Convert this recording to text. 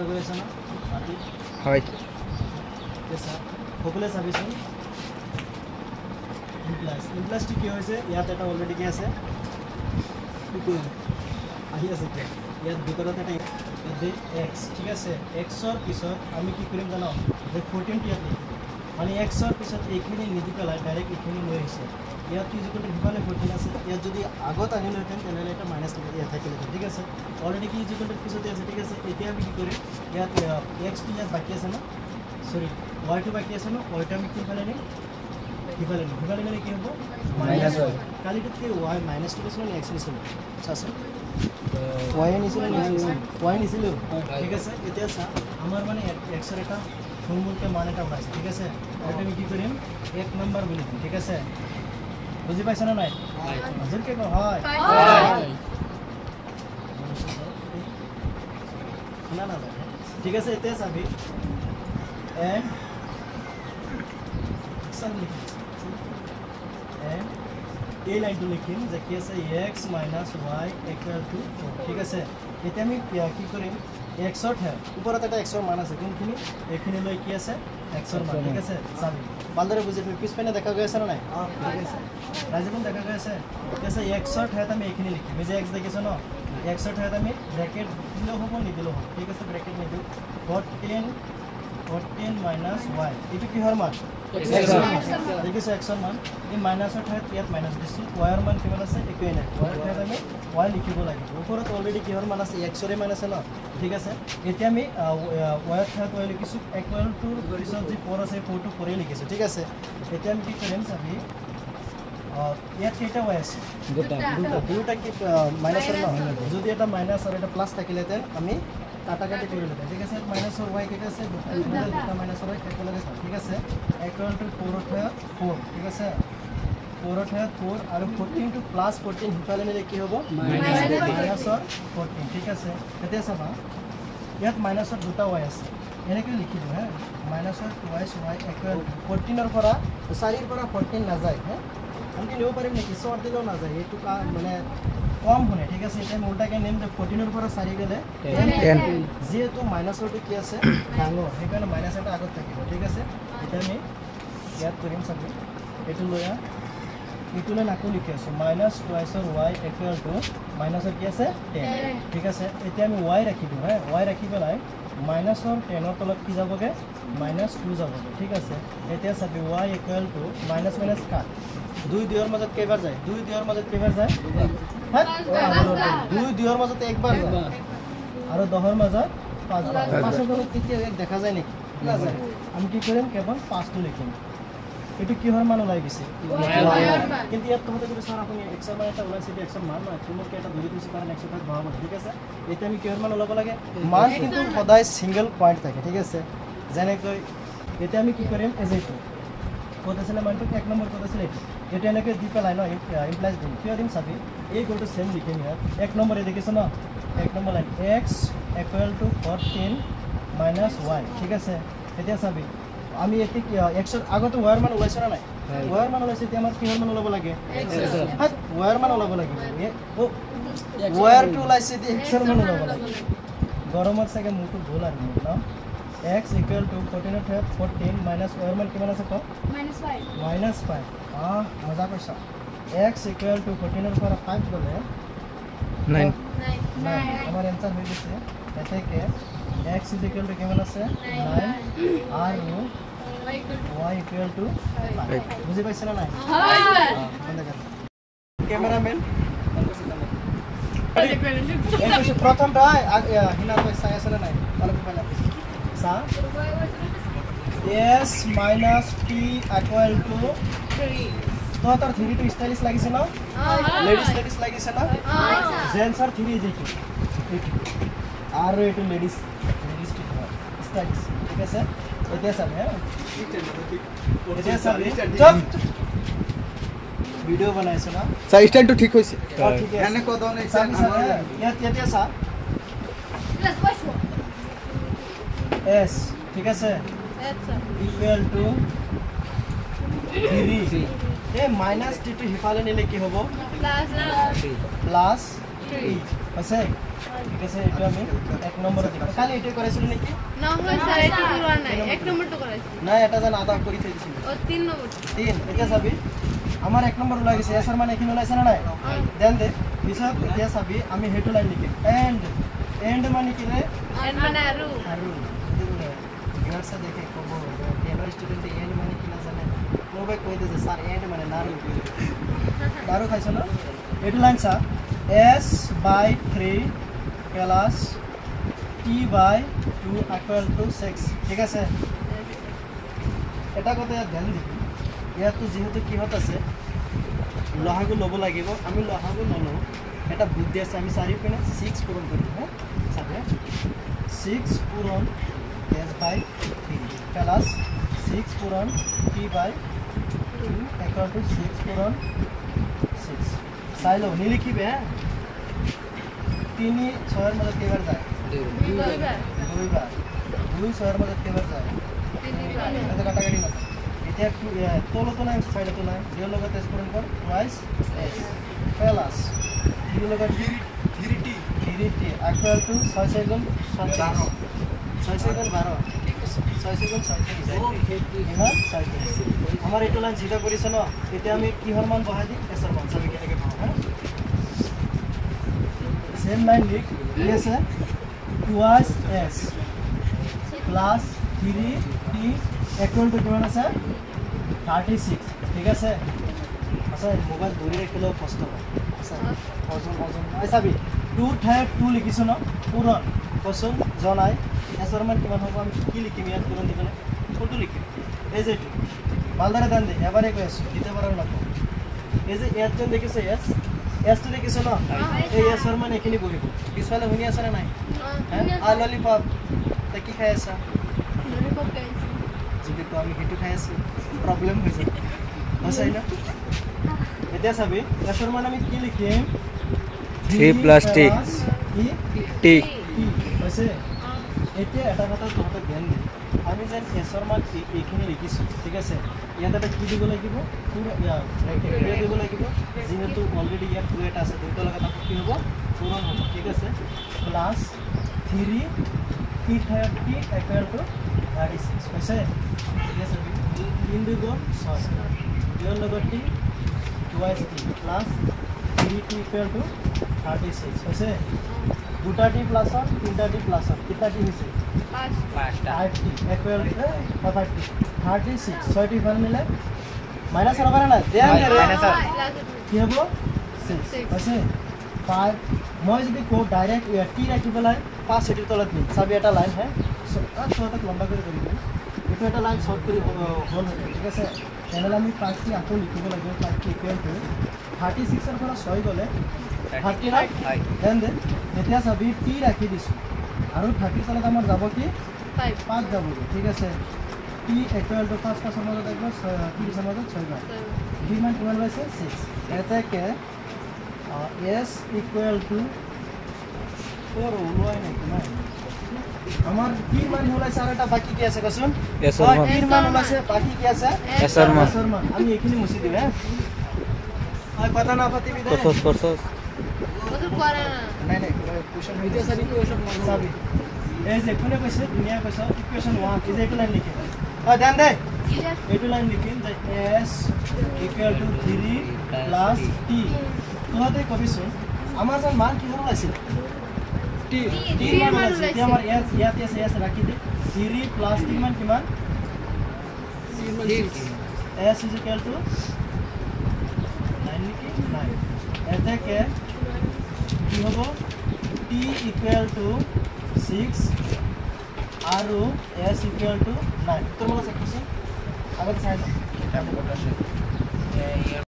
দেখা গৈ আছে না মাটি হয় কেসা সকলে চাবিছোন ইমপ্লাসটি কি হৈছে ইয়াত এটা অলৰেডি কি আছে আহি আছে ইয়াত ভিতৰত এটা x ঠিক আছে x ৰ পিছত আমি কি কৰিম জানো যে 14 টি আছে মানে x ৰ পিছত এইখিনি নিদি পেলাই ডাইৰেক্ট এইখিনি লৈ আহিছে ইয়াত কি যিটো হিফালে 14 আছে ইয়াত যদি আগত আহিলেহেঁতেন তেনেহ'লে এটা মাইনাছ ইয়াত থাকিলেহেঁতেন ঠিক আছে অলৰেডি কি যিটো পিছতে আছে ঠিক আছে এতিয়া আমি কি কৰিম ইয়াত x টো ইয়াত বাকী আছে না সৰি y টো বাকী আছে না y টো আমি কি ফালে নিম হিফালে নিলে কি হ'ব মাইনাছ y কালিটো কি y মাইনাছ টো দিছিল নে x দিছিল চাচোন y নিছিল y নিছিল ঠিক আছে এতিয়া চা আমাৰ মানে x ৰ এটা ফৰ্মুলাকে মান এটা ওলাইছে ঠিক আছে এটা আমি কি কৰিম 1 নম্বৰ বুলি ঠিক আছে বুজি পাইছ না নাই জোৰকে কও হয় না না ঠিক আছে এতিয়া চাবি and এই লাইনটো লিখিম যে কি আছে x - y = 4 ঠিক আছে এতিয়া আমি কি কৰিম x ৰ হে ওপৰত এটা x ৰ মান আছে কোনখিনি এইখিনি লৈ কি আছে x ৰ মান ঠিক আছে চাবি ভালদৰে বুজি তুমি পিছপিনে দেখা গৈ আছে না নাই ঠিক আছে ৰাজীৱন দেখা গৈ আছে আছে x ৰ হে আমি এইখিনি লিখিম যে x দেখিছ ন x ৰ হে আমি ব্ৰেকেট দিলেও হ'ব নিদিলেও হ'ব ঠিক আছে ব্ৰেকেট নিদিও 14 minus y itu কিহৰ মান দেখিছো x ৰ মান এই মাইনাছৰ ঠাইত ইয়াত মাইনাছ দিছো y ৰ মান কিমান আছে একোই নাই y ৰ ঠাইত আমি y লিখিব লাগিব ওপৰত অলৰেডি কিহৰ মান আছে x ৰ মান আছে ন ঠিক আছে এতিয়া আমি y ৰ ঠাইত y লিখিছো ইকুৱেল টু পিছত যি 4 আছে 4 টু 4 লিখিছো ঠিক আছে এতিয়া আমি কি কৰিম চাবি ইয়াত কেইটা y আছে দুটা কি মাইনাছৰ নহয় যদি এটা মাইনাছ আৰু এটা প্লাছ থাকিলেতেন আমি কাটাকাটি কৰি লতে ঠিক আছে মাইনাস और y কেটা আছে দুটা মাইনাস और y কেটা লাগে ঠিক আছে ইকুয়াল টু 4 ঠিক আছে 4 আৰু 14 টু প্লাস 14 হিফালে নিলে কি হ'ব মাইনাস और 14 ঠিক আছে এতিয়া চাবা ইয়াত মাইনাস और দুটা y আছে এনেকৈ লিখিব হে মাইনাস और 2y ইকুয়াল 14 ৰ পৰা 4 ৰ পৰা 14 না যায় হে আমি নিব পাৰিম নেকি সৰ দিলেও না যায় এটো মানে কম হনে ঠিক আছে এটা উল্টাকে নেম যে 14 ৰ পৰা 4 গলে 10 যেহেতু মাইনাসৰ টো কি আছে ডাঙৰ সেইকাৰণে মাইনাস এটা আগত থাকিব ঠিক আছে এটা আমি ইয়াত কৰিম চাবি এটো লয়া ইটোলে নাকো লিখি আছো minus twice or y equal to মাইনাসৰ কি আছে 10 ঠিক আছে এতিয়া আমি y ৰাখি দিও হে y ৰাখি পেলাই মাইনাসৰ 10 ৰ তলত কি যাবগে মাইনাস 2 যাবগে ঠিক আছে এতিয়া চাবি y equal to minus minus cut 2 দুইৰ মাজত কেইবাৰ যায় 2 দুইৰ মাজত কেইবাৰ যায় 2 দুইৰ মাজত একবাৰ যায় আৰু 10ৰ মাজত 5 বাৰ 5ৰ তলত কেতিয়া এক দেখা যায় নেকি না যায় আমি কি কৰিম কেৱল 5 টো লিখিম এটো কিহৰ মান ওলাই গৈছে কিন্তু ইয়াত তোমাতে যদি স্যাৰ আপুনি x ৰ মান এটা ওলাইছে x ৰ মান নহয় তুমি কেটা ধৰি দিছে কাৰণ x ৰ ভাগ হ'ব ঠিক আছে এতিয়া আমি কিহৰ মান ওলাব লাগে মান কিন্তু সদায় সিঙ্গেল পয়েন্ট থাকে ঠিক আছে যেনেকৈ এতিয়া আমি কি কৰিম এজ এইটো কত আছে মানটো 1 নম্বৰ কত আছে এটা এনেকৈ দি পেলাই ন ইমপ্লাইজ দিম কিয় দিম চাবি এই গোটো সেম লিখিম ইয়াত 1 নম্বৰে দেখিছ ন 1 number line x equal to 14 minus y ঠিক আছে এতিয়া চাবি আমি এতি x ৰ আগতে y ৰ মান ওলাইছ না নাই y ৰ মান ওলাইছে এতিয়া আমাৰ কিহৰ মান ওলাব লাগে হাত y ৰ মান ওলাব লাগে y ৰ টো ওলাইছে দি x ৰ মান ওলাব লাগে গৰমত চাগে মুটো ভুল আৰু ন x equal to 14 ৰ 14 minus y ৰ মান কিমান আছে ক -5 মজা কৈছা x equal to 14 ৰ পৰা 5 গলে 9 আমাৰ आंसर হৈ গৈছে এতে কে x equal to কিমান আছে 9 আৰু y equal to 5 বুজি পাইছ না নাই হয় ক্যামেৰাম্যান এই প্ৰথম ৰায় হিনা কই চাই আছে না নাই অলপ পালা s minus t equal to 3 তো তার 3 to স্টাইলিশ লাগিছে না লেডিস লাগিছে না জেন্টস আর 3 is equal আর এটো লেডিস স্টাইলিশ ঠিক আছে এটা সব হ্যাঁ এটা সব চপ ভিডিও বানাইছ না স্যার স্টাইল তো ঠিক হইছে ঠিক আছে এনে কত নাই স্যার এটা স্যার s ঠিক আছে equal to 3 a minus t টু হিফালে নিলে কি হ'ব প্লাস 3 আছে ঠিক আছে এটা আমি 1 নম্বরে দিম খালি এটাই করাইছিল নাকি না হয় স্যার এটা পুরো নাই 1 নম্বর তো করাইছি না এটা জান আদা করি দিছিল ও 3 নম্বর 3 এটা যাবি আমার 1 নম্বর লাগিছে এসআর মানে এখানে লাইছে না নাই দেন দে হিসাব এটা যাবি আমি হেডু লাইন লিখি এন্ড মানে কি রে এন্ড মানে আরু ইয়ারসা দেখে কব টেলর স্টুডেন্ট এন্ড মানে কি না জানে মোবাইল কই দে স্যার এন্ড মানে নারু নারু খাইছো না হেডু লাইন সা s/3 plus t/2 equal to 6 ঠিক আছে এটা কথা ধ্যান দিবি ইয়াতো যেহেতু কি হত আছে লহাগু লব লাগিব আমি লহাগু নলো এটা বুদ্ধি আছে আমি চাৰি পিনে 6 পূৰণ কৰি দিম চাবে 6 পূৰণ s/3 প্লাস 6 পূৰণ t/2 equal to 6 পূৰণ 6 চাইলো নিলিখিবে 3 6 এর মধ্যে কেবার যায় দুইবার 2 6 এর মধ্যে কেবার যায় তিনবার এটা কাটাকাটি না এটা একটু তোলো তো না সাইডে তো না যে লগতে স্পূরণ কর টুয়াইস s প্লাস এই লগতে 3t equal to 6 second 12 6 second 12 ঠিক আছে 6 সেকেন্ড 37 ইমান 37 আমার এটা লাইন সিধা করিছ না এটা আমি কি হর মান বহাই দি s এর মান সবই কেনে পাবো হ্যাঁ सेम लाइन लिख ये से twice s plus 3t equal to किमान আছে 36 ঠিক আছে আচ্ছা মোবাইল ধরে রাখলে কষ্ট হয় আচ্ছা ওজন আইছাবি 2 থাই 2 লিখিছো না পূরণ কোশ্চেন জনাই s এর মান কিমান হবে আমি কি লিখিম ইয়াত পূরণ দিবলে কোনটো লিখিম এই যে মালদারে দান দে এবারে কইছ দিতে পারো না এই যে এত জন দেখিছে s এস তো দেখিছো না এই এস এর মানে এখানে বহিব পিছফালে শুনি আছে না নাই হ্যাঁ ললিপপ তা কি খাই আছা ললিপপ খাইছি যদি তো আমি হেতু খাই আছি প্রবলেম হৈ যায় আছাই না এটা চাবি এস এর মানে আমি কি লিখিম 3 প্লাস t t আছে এটা এটা কথা তোমাকে জ্ঞান দিই আমি যেন এস এর মান এখানে লিখিছো ঠিক আছে ইয়াত এটা কি দিব লাগিব পুরো ক্রিয়া দিব লাগিব যেহেতু অলরেডি ইয়াত টু এটা আছে দুটো লাগা তাকো কি হ'ব পূরণ হ'ব ঠিক আছে প্লাস 3 t/3 ইকুয়াল টু 36 আছে ঠিক আছে 3 2 6 ইয়াৰ লগত t twice t plus 3t equal to 36 আছে দুটা t প্লাস 3টা t প্লাস কিটা t হৈছে 5t ইকুয়াল টু 36 6টি ফার মিলে মাইনাস আর পারে না দেন মাইনাস কি হবো 6 আছে 5 মই যদি কো ডাইরেক্ট t রাখি পেলাই 5 এটির তলত নি সব এটা লাইন है ছোট লম্বা করে করি এটা এটা লাইন শর্ট করে হল ঠিক আছে তাহলে আমি 5টি আকো লিখিব লাগিব 5টি ইকুয়াল টু 36 এর পৰা 6 গলে 30 ৰাইট দেন এতিয়া সবই t ৰাখি দিছো আৰু 30 তলত আমাৰ যাব কি 5 যাব ঠিক আছে t equal to 5 का समाज देखो t समाज 6 बार d मान किमान হইছে 6 এটা কে s equal to 4 ওলাই নাই কিমান আমার t মান হলাই সারাটা বাকি কি আছে কসুন s এর মান হলাছে বাকি কি আছে s এর মান আমি এখানে মুছি দিই হ্যাঁ আর কথা না পাতিবি দে করছস ওদের করে না নাই নাই কোশ্চেন হইতে সাবি তো সব মান সাবি এই যে কোনে কইছে দুনিয়া কইছে ইকুয়েশন 1 কি যে এটা লাইন লিখে ধ্যান দে এটা লাইন লিখিন যে s equal to 3 plus t তোহাতে কবিছো আমার যা মান কি হল আছে t মান আছে তে আমার s ইয়াতে আছে s রাখি দে 3 plus t মান কিমান 6 s is equal to 9 লিখি 9 এতে কে কি হবো t equal to 6 आरो s equal to 9 তোর মনে আছে কিছু আবার সাইড এটা বলতে আছে